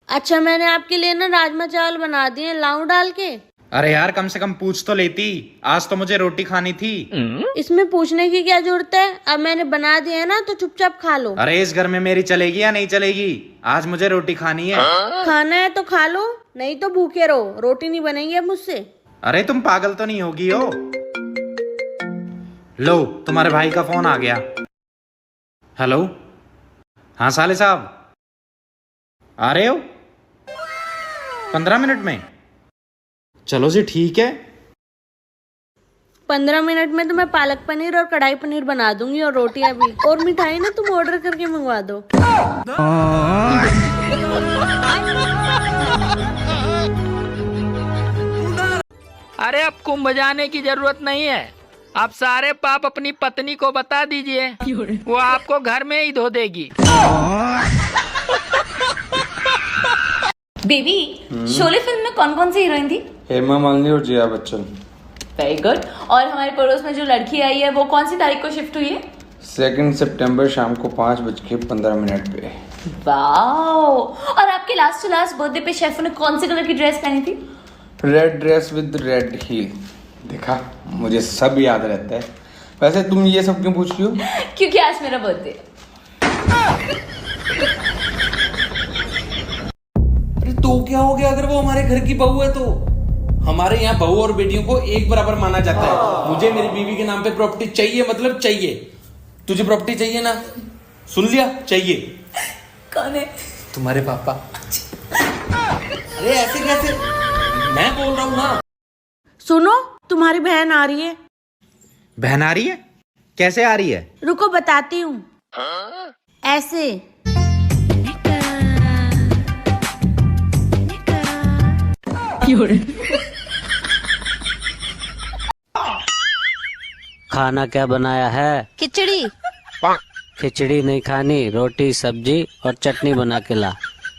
अच्छा, मैंने आपके लिए ना राजमा चावल बना दिए, लाऊं डाल के? अरे यार कम से कम पूछ तो लेती। आज तो मुझे रोटी खानी थी। इसमें पूछने की क्या जरूरत है? अब मैंने बना दिया है ना, तो चुपचाप खा लो। अरे इस घर में मेरी चलेगी या नहीं चलेगी? आज मुझे रोटी खानी है। खाना है तो खा लो, नहीं तो भूखे रहो। रोटी नहीं बनेगी अब मुझसे। अरे तुम पागल तो नहीं होगी हो? लो, तुम्हारे भाई का फोन आ गया। हेलो। हाँ साले साहब, आ रहे हो 15 मिनट में? चलो जी ठीक है। 15 मिनट में तो मैं पालक पनीर और कढ़ाई पनीर बना दूंगी, और रोटियां भी। और मिठाई ना तुम ऑर्डर करके मंगवा दो। अरे अब कुंभ जाने की जरूरत नहीं है। आप सारे पाप अपनी पत्नी को बता दीजिए, वो आपको घर में ही धो देगी। बेबी, शोले फिल्म में कौन कौन सी हीरोइन थी? हेमा मालिनी और जया बच्चन। Very good. और हमारे पड़ोस में जो लड़की आई है वो कौन सी तारीख को शिफ्ट हुई है? 2 सितंबर शाम को 5:15 पे। वाओ। और आपके लास्ट टू लास्ट बर्थडे पे शेफ ने कौन से कलर की ड्रेस पहनी थी? Red dress with red heel. देखा, मुझे सब याद रहता है। वैसे तुम ये सब क्यों पूछ रही हो? क्योंकि आज मेरा बर्थडे है। अरे तो क्या हो गया अगर वो हमारे घर की बहू है तो? हमारे यहाँ बहू और बेटियों को एक बराबर माना जाता है। मुझे मेरी बीवी के नाम पे प्रॉपर्टी चाहिए, मतलब चाहिए। तुझे प्रॉपर्टी चाहिए ना? सुन लिया, चाहिए। कौन है? तुम्हारे पापा। अरे ऐसे कैसे? मैं बोल रहा हूँ ना। सुनो, तुम्हारी बहन आ रही है। बहन आ रही है? कैसे आ रही है? रुको बताती हूँ। ऐसे। खाना क्या बनाया है? खिचड़ी। खिचड़ी नहीं खानी, रोटी सब्जी और चटनी बना के ला।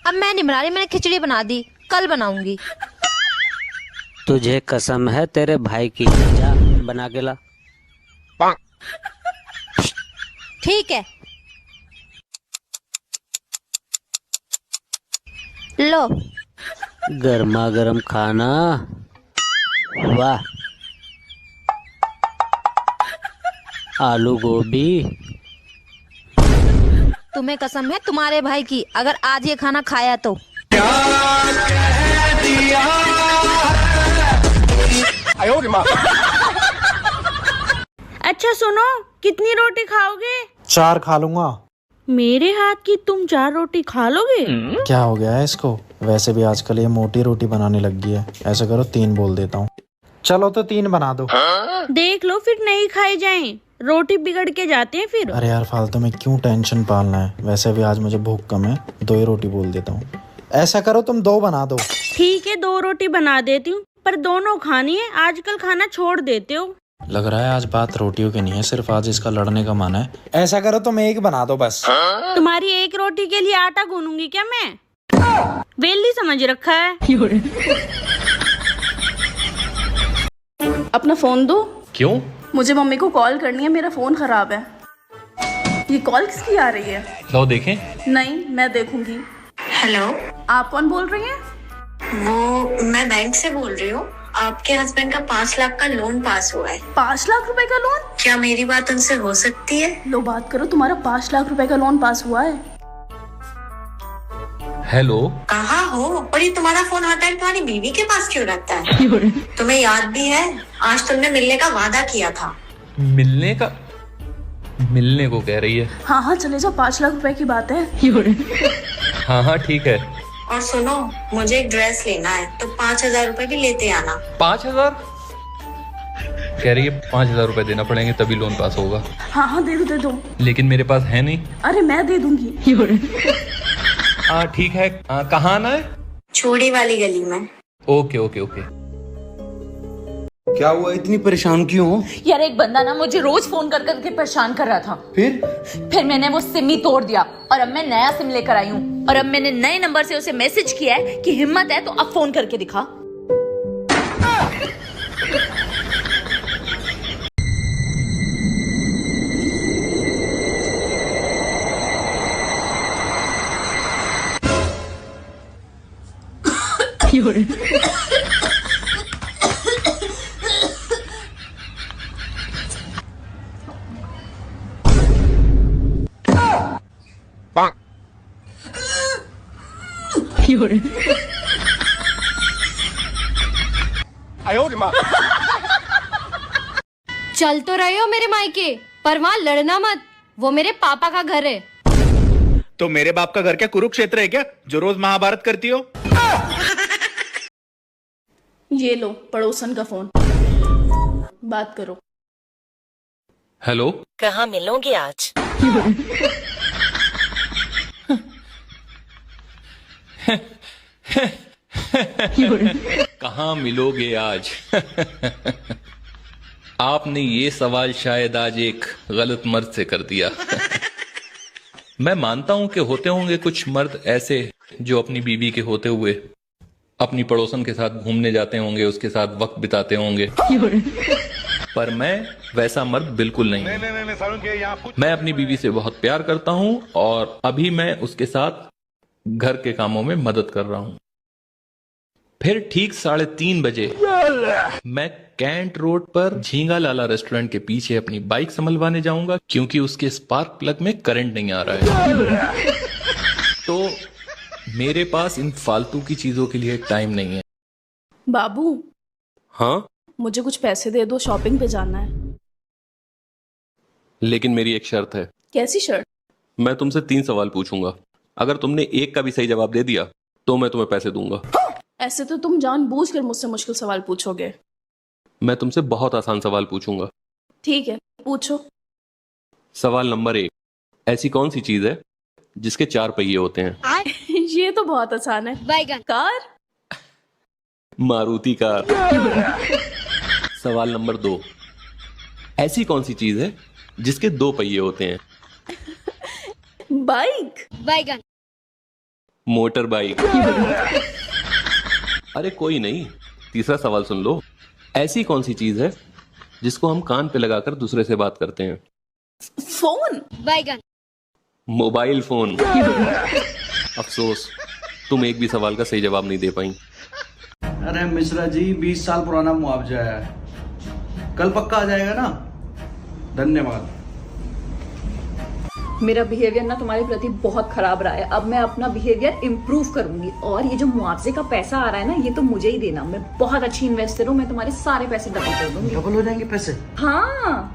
अब मैं नहीं बना रही, मैंने खिचड़ी बना दी, कल बनाऊंगी। तुझे कसम है तेरे भाई की, जा बना के ला। ठीक है, लो। गर्मा गर्म खाना, वाह। आलू गोभी। तुम्हें कसम है तुम्हारे भाई की, अगर आज ये खाना खाया तो। अच्छा सुनो, कितनी रोटी खाओगे? 4 खा लूंगा। मेरे हाथ की तुम 4 रोटी खा लोगे? क्या हो गया है इसको? वैसे भी आजकल ये मोटी रोटी बनाने लग गई है। ऐसा करो 3 बोल देता हूँ। चलो तो 3 बना दो। देख लो फिर नहीं खाई जाएं, रोटी बिगड़ के जाते हैं फिर। अरे यार फालतू में क्यों टेंशन पालना है? वैसे भी आज मुझे भूख कम है, 2 ही रोटी बोल देता हूँ। ऐसा करो तुम 2 बना दो। ठीक है, 2 रोटी बना देती हूँ, पर दोनों खानी है। आजकल खाना छोड़ देते हो। लग रहा है आज बात रोटियों की नहीं है, सिर्फ आज इसका लड़ने का मन है। ऐसा करो तुम 1 बना दो बस। तुम्हारी 1 रोटी के लिए आटा गूंदूंगी क्या मैं? वेली समझ रखा है। अपना फोन दो। क्यों? मुझे मम्मी को कॉल करनी है, मेरा फोन खराब है। ये कॉल किसकी आ रही है? लो देखें। नहीं, मैं देखूंगी। हेलो, आप कौन बोल रही हैं? वो मैं बैंक से बोल रही हूँ। आपके हस्बैंड का 5 लाख का लोन पास हुआ है। 5 लाख रुपए का लोन? क्या मेरी बात उनसे हो सकती है? लो बात करो, तुम्हारा 5 लाख रुपए का लोन पास हुआ है। हेलो। कहाँ हो? और ये तुम्हारा फोन हर टाइम तुम्हारी बीवी के पास क्यों रहता है? तुम्हें याद भी है, आज तुमने मिलने का वादा किया था। मिलने का? मिलने को कह रही है? हाँ हाँ चले जाओ, 5 लाख रुपए की बात है। हाँ हाँ ठीक है। और सुनो, मुझे एक ड्रेस लेना है, तो 5,000 रुपए भी लेते आना। 5,000? कह रही है 5,000 रुपए देना पड़ेंगे तभी लोन पास होगा। हाँ हाँ दे दो दे दो। लेकिन मेरे पास है नहीं। अरे मैं दे दूंगी। हाँ ठीक है। कहाँ आना है? छोड़ी वाली गली में। Okay okay okay. क्या हुआ, इतनी परेशान क्यों हो? यार एक बंदा ना मुझे रोज फोन कर करके परेशान कर रहा था। फिर मैंने वो सिम ही तोड़ दिया और अब मैं नया सिम लेकर आई हूँ। और अब मैंने नए नंबर से उसे मैसेज किया है कि हिम्मत है तो अब फोन करके दिखा। चल तो रहे हो मेरे मायके, पर वहाँ लड़ना मत, वो मेरे पापा का घर है। तो मेरे बाप का घर क्या कुरुक्षेत्र है क्या, जो रोज महाभारत करती हो? ये लो पड़ोसन का फोन, बात करो। हेलो, कहाँ मिलोगे आज? कहाँ मिलोगे आज? आपने ये सवाल शायद आज एक गलत मर्द से कर दिया। मैं मानता हूं कि होते होंगे कुछ मर्द ऐसे जो अपनी बीवी के होते हुए अपनी पड़ोसन के साथ घूमने जाते होंगे, उसके साथ वक्त बिताते होंगे, पर मैं वैसा मर्द बिल्कुल नहीं। मैं अपनी बीवी से बहुत प्यार करता हूं और अभी मैं उसके साथ घर के कामों में मदद कर रहा हूं। फिर ठीक 3:30 बजे मैं कैंट रोड पर झींगा लाला रेस्टोरेंट के पीछे अपनी बाइक संभलवाने जाऊंगा, क्योंकि उसके स्पार्क प्लग में करंट नहीं आ रहा है। तो मेरे पास इन फालतू की चीजों के लिए टाइम नहीं है। बाबू, हाँ, मुझे कुछ पैसे दे दो, शॉपिंग पे जाना है। लेकिन मेरी एक शर्त है। कैसी शर्ट? मैं तुमसे 3 सवाल पूछूंगा, अगर तुमने एक का भी सही जवाब दे दिया तो मैं तुम्हें पैसे दूंगा। ऐसे तो तुम जानबूझकर मुझसे मुश्किल सवाल पूछोगे। मैं तुमसे बहुत आसान सवाल पूछूंगा। ठीक है, पूछो। सवाल नंबर 1, ऐसी कौन सी चीज है जिसके 4 पहिए होते हैं? ये तो बहुत आसान है। बैगन। कार। मारुति कार। सवाल नंबर 2, ऐसी कौन सी चीज है जिसके 2 पहिए होते हैं? बाइक। बैगन। Motor bike. अरे कोई नहीं, तीसरा सवाल सुन लो। ऐसी कौन सी चीज है जिसको हम कान पे लगाकर दूसरे से बात करते हैं? फोन। बैगन। Mobile phone. अफसोस, तुम एक भी सवाल का सही जवाब नहीं दे पाई। अरे मिश्रा जी, 20 साल पुराना मुआवजा है, कल पक्का आ जाएगा ना? धन्यवाद। मेरा बिहेवियर ना तुम्हारे प्रति बहुत खराब रहा है, अब मैं अपना बिहेवियर इम्प्रूव करूंगी। और ये जो मुआवजे का पैसा आ रहा है ना, ये तो मुझे ही देना। मैं बहुत अच्छी इन्वेस्टर हूँ, मैं तुम्हारे सारे पैसे डबल कर दूंगी। डबल हो जाएंगे पैसे? हाँ,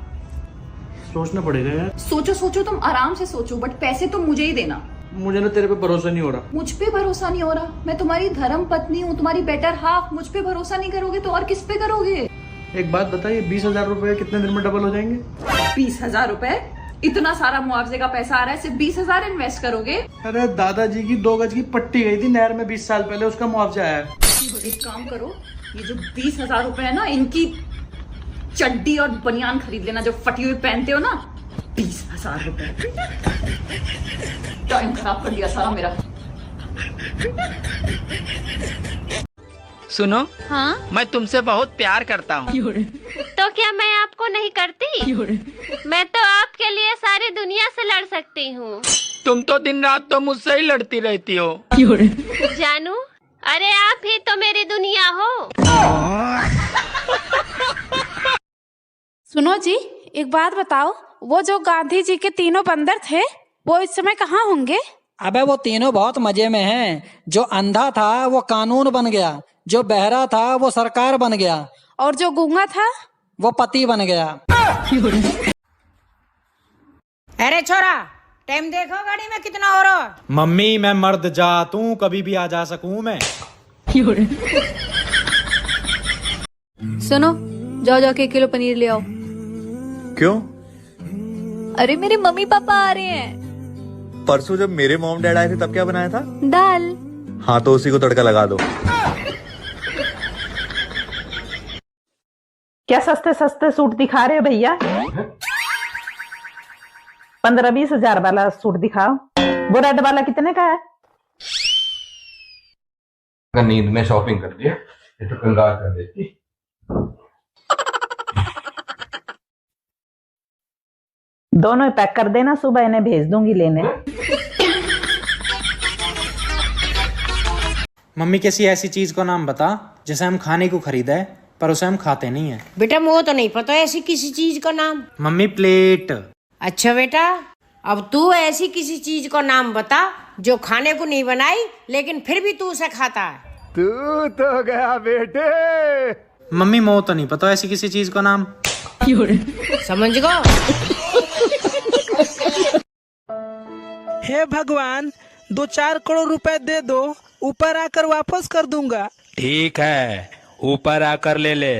सोचना पड़ेगा यार। सोचो सोचो, तुम आराम से सोचो, बट पैसे तो मुझे ही देना। मुझे ना तेरे पे भरोसा नहीं हो रहा। मुझ पे भरोसा नहीं हो रहा? मैं तुम्हारी धर्म पत्नी हूँ, तुम्हारी बेटर हाफ। मुझ पे भरोसा नहीं करोगे तो और किस पे करोगे? एक बात बताइए, 20,000 रुपए कितने दिन में डबल हो जाएंगे? 20,000 रुपए? इतना सारा मुआवजे का पैसा आ रहा है, सिर्फ 20,000 इन्वेस्ट करोगे? अरे दादाजी की 2 गज की पट्टी गई थी नहर में 20 साल पहले, उसका मुआवजा है। एक काम करो, ये जो 20,000 रुपए है ना, इनकी चड्डी और बनियान खरीद लेना जो फटी हुई पहनते हो ना। 20,000 रुपए। टाइम खराब कर दिया सारा मेरा। सुनो, हाँ? मैं तुमसे बहुत प्यार करता हूँ। तो क्या मैं आपको नहीं करती? मैं तो आपके लिए सारी दुनिया से लड़ सकती हूँ। तुम तो दिन रात तो मुझसे ही लड़ती रहती हो। जानू, अरे आप ही तो मेरी दुनिया हो। सुनो जी, एक बात बताओ, वो जो गांधी जी के 3 बंदर थे, वो इस समय कहाँ होंगे? अबे वो तीनों बहुत मजे में हैं। जो अंधा था वो कानून बन गया, जो बहरा था वो सरकार बन गया, और जो गूंगा था वो पति बन गया। अरे छोरा, टाइम देखो गाड़ी में कितना हो रहा है। मम्मी मैं मर्द जात हूँ, कभी भी आ जा सकूँ मैं। सुनो, जाओ जाके 1 किलो पनीर ले आओ। क्यों? अरे मेरे मम्मी पापा आ रहे हैं। परसों जब मेरे मॉम डैड आए थे तब क्या बनाया था? दाल। हाँ तो उसी को तड़का लगा दो। क्या सस्ते सस्ते सूट दिखा रहे हो भैया? 15-20 हजार वाला सूट दिखाओ। वो रेड वाला कितने का है? नींद में शॉपिंग कर दिया, ये तो कंगाल कर देती। दोनों ही पैक कर देना, सुबह इन्हें भेज दूंगी लेने। मम्मी किसी ऐसी चीज को नाम बता जिसे हम खाने को खरीदा है पर उसे हम खाते नहीं है। बेटा मुझे तो नहीं पता ऐसी किसी चीज का नाम। Mummy plate. अच्छा बेटा, अब तू ऐसी किसी चीज का नाम बता जो खाने को नहीं बनाई लेकिन फिर भी तू उसे खाता है। तू तो गया बेटे। मम्मी मोह तो नहीं पता ऐसी किसी चीज का नाम। समझ गो। हे भगवान 2-4 करोड़ रुपए दे दो, ऊपर आकर वापस कर दूंगा। ठीक है, ऊपर आकर ले ले।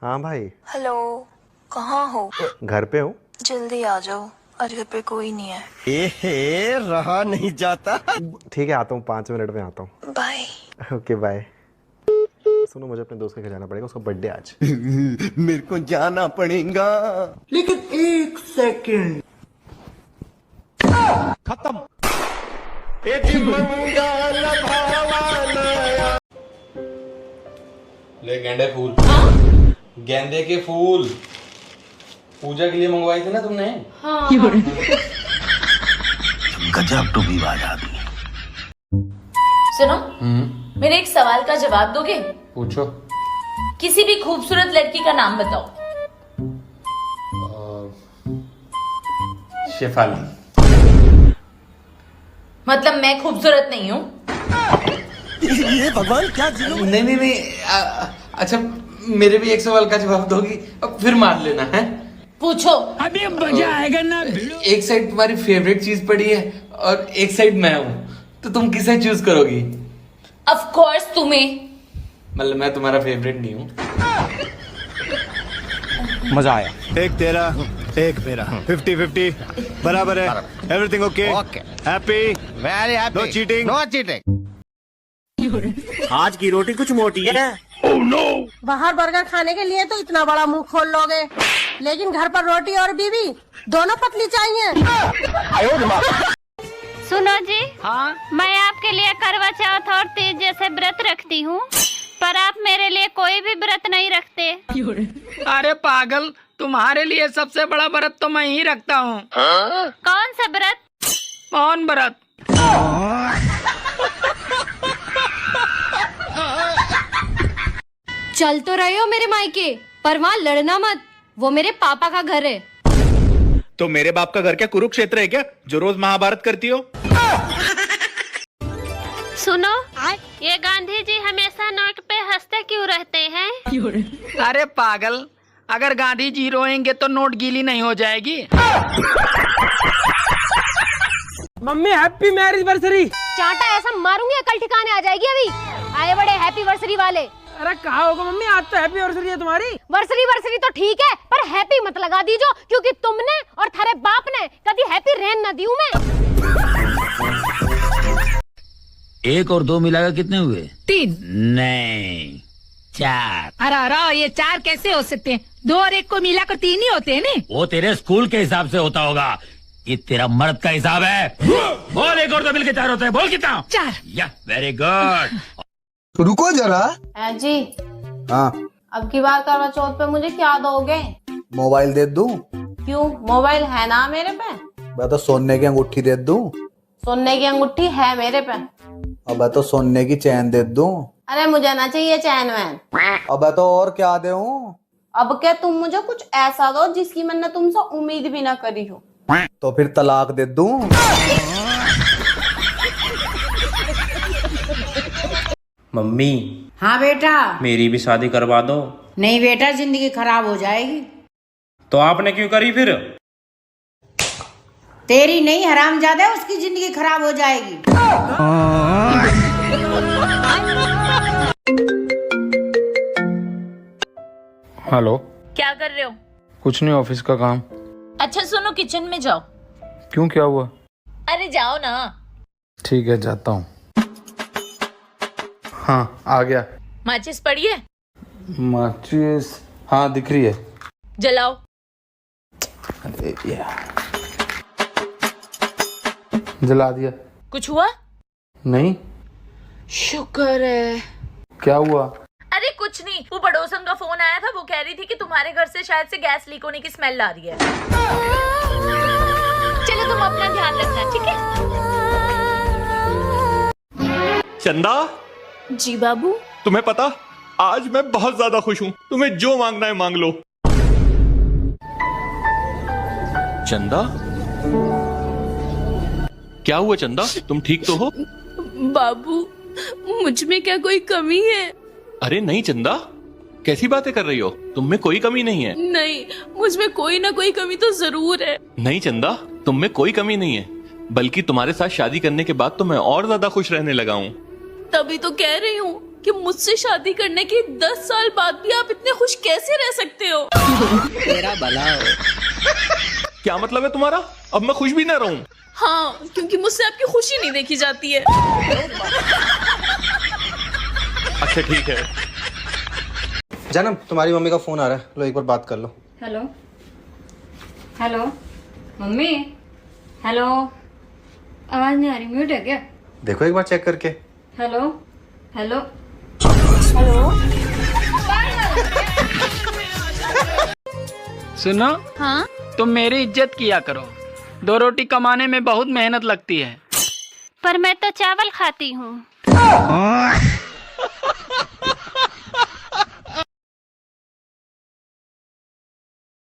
हाँ भाई। हेलो, कहाँ हो? घर पे हूँ। जल्दी आ जाओ, आज घर पे कोई नहीं है। एहे, रहा नहीं जाता। ठीक है, आता हूँ 5 मिनट में आता हूँ। बाय। Okay bye. सुनो, मुझे अपने दोस्त के घर जाना पड़ेगा, उसका बर्थडे आज। मेरे को जाना पड़ेगा, लेकिन 1 सेकंड। खत्म। ले गेंदे फूल। गेंदे के फूल पूजा के लिए मंगवाए थे ना तुमने? हाँ। गजब टूबी बाज आदमी। सुनो, मेरे एक सवाल का जवाब दोगे? पूछो। किसी भी खूबसूरत लड़की का नाम बताओ। शेफाली। मतलब मैं खूबसूरत नहीं हूँ? ये भगवान क्या जुल्म। नहीं अच्छा, मेरे भी एक सवाल का जवाब दोगी, अब फिर मार लेना है। पूछो। अभी मजा आएगा ना। एक साइड तुम्हारी फेवरेट चीज पड़ी है और एक साइड मैं हूँ, तो तुम किसे चूज करोगी? ऑफ कोर्स तुम्हें। मतलब मैं तुम्हारा फेवरेट नहीं हूँ। मजा आया। एक तेरा, एक मेरा, 50-50 बराबर है। Everything okay? Happy? Very happy. No cheating? No cheating. आज की रोटी कुछ मोटी है। Oh no! बाहर बर्गर खाने के लिए तो इतना बड़ा मुंह खोल लोगे, लेकिन घर पर रोटी और बीवी दोनों पतली चाहिए। सुनो जी। हाँ? मैं आपके लिए करवा चौथ और तीज जैसे व्रत रखती हूँ, पर आप मेरे लिए कोई भी व्रत नहीं रखते। अरे पागल, तुम्हारे लिए सबसे बड़ा व्रत तो मैं ही रखता हूँ। कौन सा व्रत? मौन व्रत। चल तो रहे हो मेरे मायके, पर वहाँ लड़ना मत, वो मेरे पापा का घर है। तो मेरे बाप का घर क्या कुरुक्षेत्र है क्या, जो रोज महाभारत करती हो? सुनो, ये गांधी जी हमेशा नोट पे हंसते क्यों रहते हैं? अरे पागल, अगर गांधी जी रोएंगे तो नोट गीली नहीं हो जाएगी। Mummy happy marriage anniversary. चांटा ऐसा मारूंगी अकल ठिकाने आ जाएगी। अभी आए बड़े हैप्पी वर्सरी वाले। अरे कहा होगा मम्मी, आज तो हैप्पी वर्सरी है तुम्हारी। वर्सरी तो ठीक है, पर हैप्पी मत लगा दीजो, क्योंकि तुमने और थारे बाप ने कभी हैप्पी रहन न दी हूं मैं। 1 और 2 मिलाकर कितने हुए? 3। नहीं, 4। अरे ये 4 कैसे हो सकते हैं? 2 और 1 को मिलाकर 3 ही होते हैं ना। वो तेरे स्कूल के हिसाब से होता होगा, ये तेरा मर्द का हिसाब है। बोल 1 और 2 मिलकर 4 होता है, बोल कितना? 4। या वेरी गुड। रुको जरा। जी हाँ, अब की बार करवा चौथ पे मुझे क्या दोगे? मोबाइल दे दूं? क्यों, मोबाइल है ना मेरे पे। मैं तो सोने की अंगूठी दे दूं? सोने की अंगूठी है मेरे पे। अब तो सोने की चैन दे दूं? अरे मुझे ना चाहिए चैन वैन। अब तो और क्या दूं? अब क्या तुम मुझे कुछ ऐसा दो जिसकी मैंने तुमसे उम्मीद भी ना करी हो। तो फिर तलाक दे दूं? मम्मी। हाँ बेटा। मेरी भी शादी करवा दो। नहीं बेटा, जिंदगी खराब हो जाएगी। तो आपने क्यों करी फिर? तेरी नहीं हरामजादा, उसकी जिंदगी खराब हो जाएगी। हेलो। क्या कर रहे हो? कुछ नहीं, ऑफिस का काम। अच्छा सुनो, किचन में जाओ। क्यों, क्या हुआ? अरे जाओ ना। ठीक है, जाता हूँ। हाँ, आ गया। माचिस पड़ी है? माचिस हाँ दिख रही है। जलाओ। अरे यार, जला दिया। कुछ हुआ? नहीं। शुक्र है। क्या हुआ? अरे कुछ नहीं, वो पड़ोसन का फोन आया था, वो कह रही थी कि तुम्हारे घर से शायद से गैस लीक होने की स्मेल आ रही है। ध्यान रखना, ठीक है? चंदा, जी बाबू। तुम्हें पता आज मैं बहुत ज्यादा खुश हूँ। तुम्हें जो मांगना है मांग लो। चंदा, क्या हुआ चंदा? तुम ठीक तो हो? बाबू, मुझ में क्या कोई कमी है? अरे नहीं चंदा, कैसी बातें कर रही हो? तुम में कोई कमी नहीं है। नहीं, मुझ में कोई ना कोई कमी तो जरूर है। नहीं चंदा, तुम में कोई कमी नहीं है, बल्कि तुम्हारे साथ शादी करने के बाद तो मैं और ज्यादा खुश रहने लगा हूँ। तभी तो कह रही हूँ कि मुझसे शादी करने के 10 साल बाद भी आप इतने खुश कैसे रह सकते हो? तेरा भला हो। क्या मतलब है तुम्हारा? अब मैं खुश भी ना रहूं? हाँ, क्योंकि मुझसे आपकी खुशी नहीं देखी जाती है। अच्छा ठीक है। जन्म, तुम्हारी मम्मी का फोन आ रहा है, लो एक बार बात कर लो। Hello hello mummy, hello. आवाज नहीं आ रही, म्यूट है क्या? देखो एक बार चेक करके। Hello hello hello. सुनो, हाँ? तुम मेरी इज्जत किया करो। 2 रोटी कमाने में बहुत मेहनत लगती है। पर मैं तो चावल खाती हूँ।